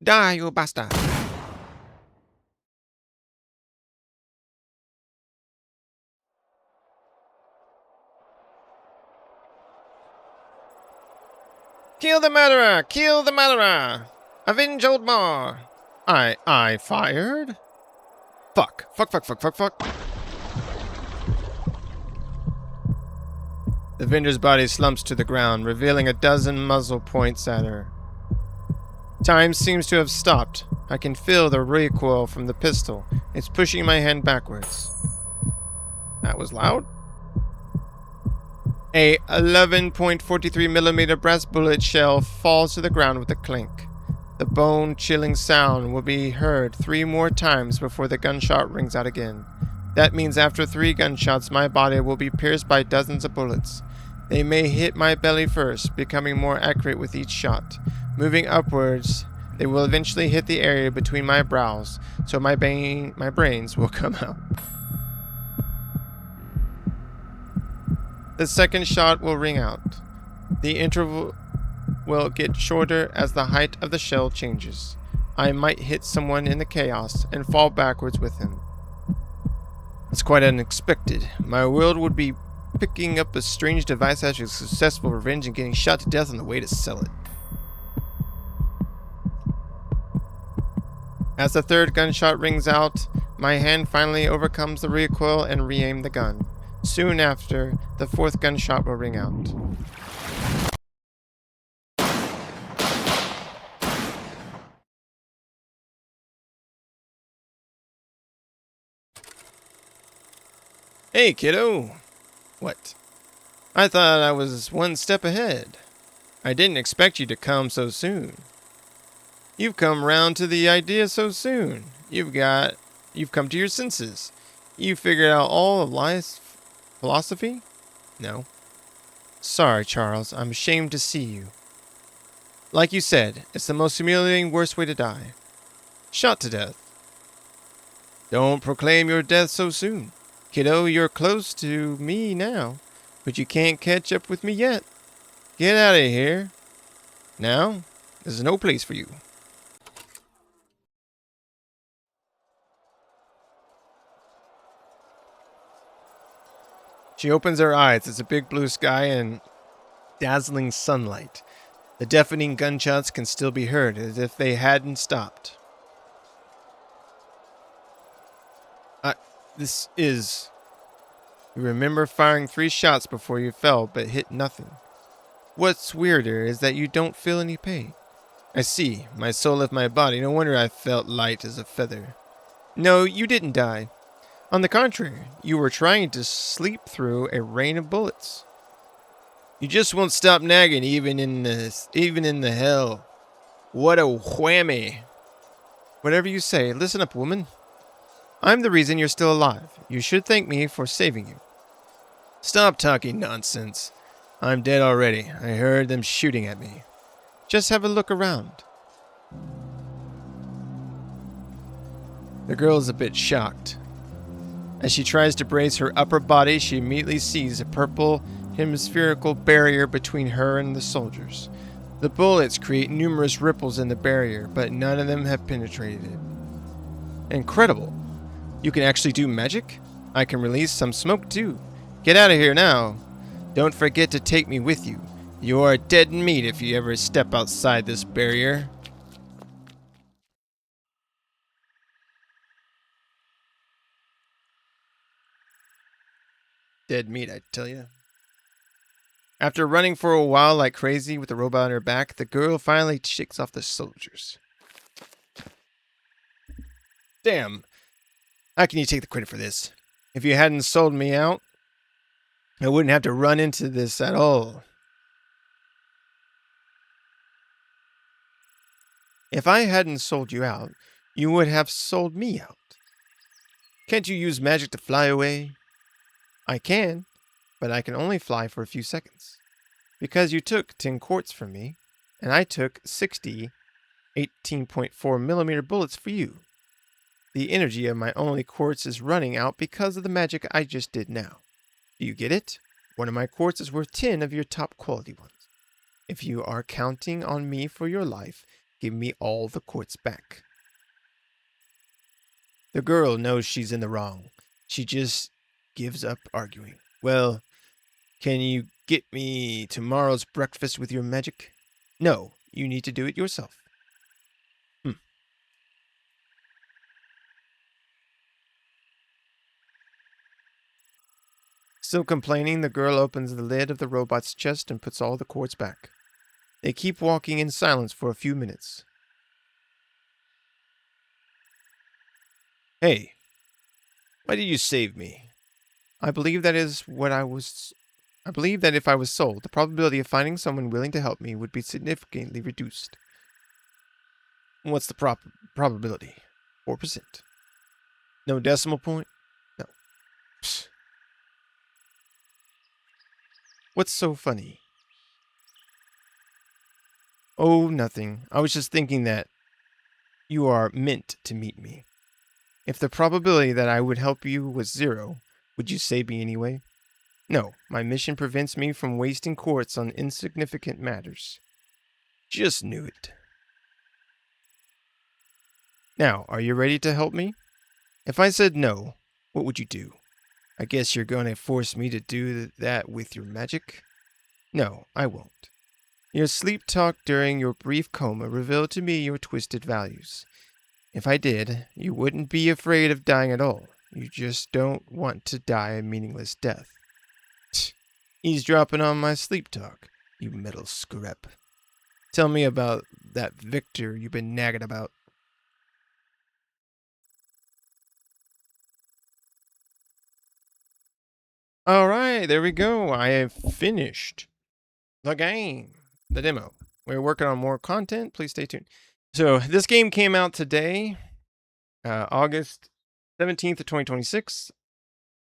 Die, you bastard! Kill the murderer! Kill the murderer! Avenge Odmore! I fired? Fuck. The vendor's body slumps to the ground, revealing a dozen muzzle points at her. Time seems to have stopped. I can feel the recoil from the pistol. It's pushing my hand backwards. That was loud. A 11.43 millimeter brass bullet shell falls to the ground with a clink. The bone-chilling sound will be heard 3 more times before the gunshot rings out again. That means after 3 gunshots, my body will be pierced by dozens of bullets. They may hit my belly first, becoming more accurate with each shot. Moving upwards, they will eventually hit the area between my brows, so my brains will come out. The second shot will ring out. The interval will get shorter as the height of the shell changes. I might hit someone in the chaos and fall backwards with him. It's quite unexpected. My world would be picking up a strange device after successful revenge and getting shot to death on the way to sell it. As the third gunshot rings out, my hand finally overcomes the recoil and re-aim the gun. Soon after, the fourth gunshot will ring out. Hey, kiddo. What? I thought I was one step ahead. I didn't expect you to come so soon. You've come round to the idea so soon. You've come to your senses. You figured out all of life's philosophy? No. Sorry, Charles. I'm ashamed to see you. Like you said, it's the most humiliating, worst way to die. Shot to death. Don't proclaim your death so soon. Kiddo, you're close to me now, but you can't catch up with me yet. Get out of here. Now, there's no place for you. She opens her eyes. It's a big blue sky and dazzling sunlight. The deafening gunshots can still be heard, as if they hadn't stopped. You remember firing 3 shots before you fell, but hit nothing. What's weirder is that you don't feel any pain. I see. My soul left my body. No wonder I felt light as a feather. No, you didn't die. On the contrary, you were trying to sleep through a rain of bullets. You just won't stop nagging, even in the hell. What a whammy! Whatever you say, listen up, woman. I'm the reason you're still alive. You should thank me for saving you. Stop talking nonsense. I'm dead already. I heard them shooting at me. Just have a look around. The girl is a bit shocked. As she tries to brace her upper body, she immediately sees a purple hemispherical barrier between her and the soldiers. The bullets create numerous ripples in the barrier, but none of them have penetrated it. Incredible. You can actually do magic? I can release some smoke too. Get out of here now. Don't forget to take me with you. You are dead meat if you ever step outside this barrier. Dead meat, I tell you. After running for a while like crazy with the robot on her back, the girl finally shakes off the soldiers. Damn. How can you take the credit for this? If you hadn't sold me out, I wouldn't have to run into this at all. If I hadn't sold you out, you would have sold me out. Can't you use magic to fly away? I can, but I can only fly for a few seconds. Because you took 10 quartz from me, and I took 60 18.4 millimeter bullets for you. The energy of my only quartz is running out because of the magic I just did now. Do you get it? One of my quartz is worth 10 of your top quality ones. If you are counting on me for your life, give me all the quartz back. The girl knows she's in the wrong. She just gives up arguing. Well, can you get me tomorrow's breakfast with your magic? No, you need to do it yourself. Still complaining, the girl opens the lid of the robot's chest and puts all the quartz back. They keep walking in silence for a few minutes. Hey, why did you save me? I believe that if I was sold, the probability of finding someone willing to help me would be significantly reduced. What's the probability? 4%. No decimal point? No. Psst. What's so funny? Oh, nothing. I was just thinking that you are meant to meet me. If the probability that I would help you was 0, would you save me anyway? No, my mission prevents me from wasting quartz on insignificant matters. Just knew it. Now, are you ready to help me? If I said no, what would you do? I guess you're going to force me to do that with your magic? No, I won't. Your sleep talk during your brief coma revealed to me your twisted values. If I did, you wouldn't be afraid of dying at all. You just don't want to die a meaningless death. Eavesdropping on my sleep talk, you metal scrap. Tell me about that Victor you've been nagging about. Alright, there we go. I have finished the game. The demo. We're working on more content. Please stay tuned. So, this game came out today, August 17th of 2026.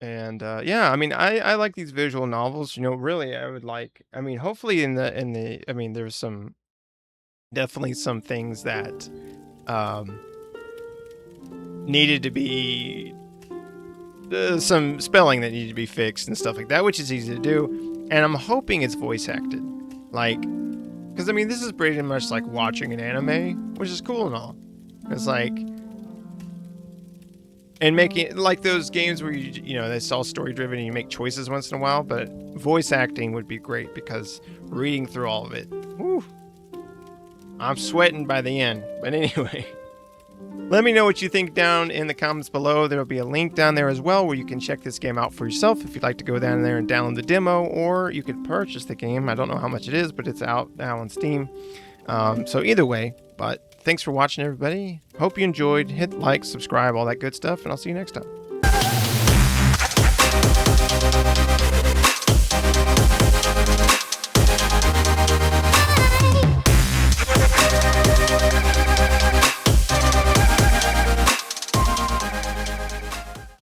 And yeah, I mean, I like these visual novels. You know, really, I would like. I mean, hopefully, I mean, there's definitely some things that needed to be some spelling that needed to be fixed and stuff like that, which is easy to do. And I'm hoping it's voice acted, like, because I mean, this is pretty much like watching an anime, which is cool and all. It's like. And making like those games where you know it's all story driven and you make choices once in a while, but voice acting would be great because reading through all of it, whew, I'm sweating by the end. But anyway, let me know what you think down in the comments below. There will be a link down there as well where you can check this game out for yourself if you'd like to go down there and download the demo, or you could purchase the game. I don't know how much it is, but it's out now on Steam. So either way, but Thanks for watching, everybody. Hope you enjoyed. Hit like, subscribe, all that good stuff, and I'll see you next time.